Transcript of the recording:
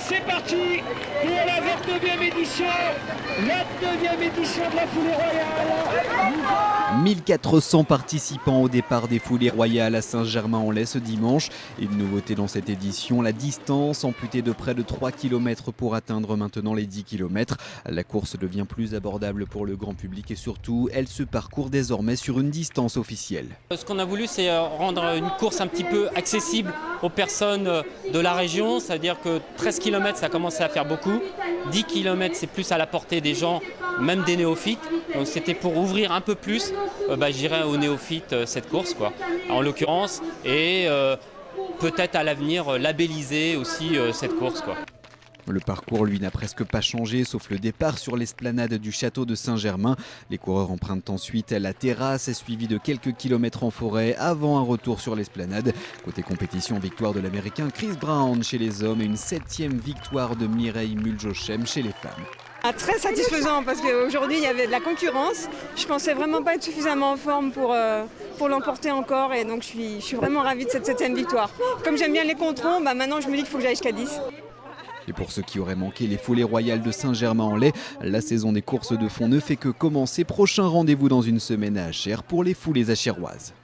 c'est parti pour la 29e édition, de la foulée royale. 1400 participants au départ des foulées royales à Saint-Germain-en-Laye ce dimanche. Une nouveauté dans cette édition, la distance amputée de près de 3 km pour atteindre maintenant les 10 km. La course devient plus abordable pour le grand public et surtout, elle se parcourt désormais sur une distance officielle. Ce qu'on a voulu, c'est rendre une course un petit peu accessible aux personnes de la région, c'est-à-dire que 13 km ça commençait à faire beaucoup, 10 km c'est plus à la portée des gens, même des néophytes, donc c'était pour ouvrir un peu plus, je dirais aux néophytes cette course quoi, en l'occurrence, et peut-être à l'avenir labelliser aussi cette course quoi. Le parcours, lui, n'a presque pas changé, sauf le départ sur l'esplanade du château de Saint-Germain. Les coureurs empruntent ensuite la terrasse, suivie de quelques kilomètres en forêt, avant un retour sur l'esplanade. Côté compétition, victoire de l'Américain Chris Brown chez les hommes et une 7e victoire de Mireille Mulhausen chez les femmes. Très satisfaisant parce qu'aujourd'hui il y avait de la concurrence. Je pensais vraiment pas être suffisamment en forme pour l'emporter encore et donc je suis vraiment ravie de cette 7e victoire. Comme j'aime bien les controns, maintenant je me dis qu'il faut que j'aille jusqu'à 10. Et pour ceux qui auraient manqué les foulées royales de Saint-Germain-en-Laye, la saison des courses de fond ne fait que commencer. Prochain rendez-vous dans une semaine à Achères pour les foulées achéroises.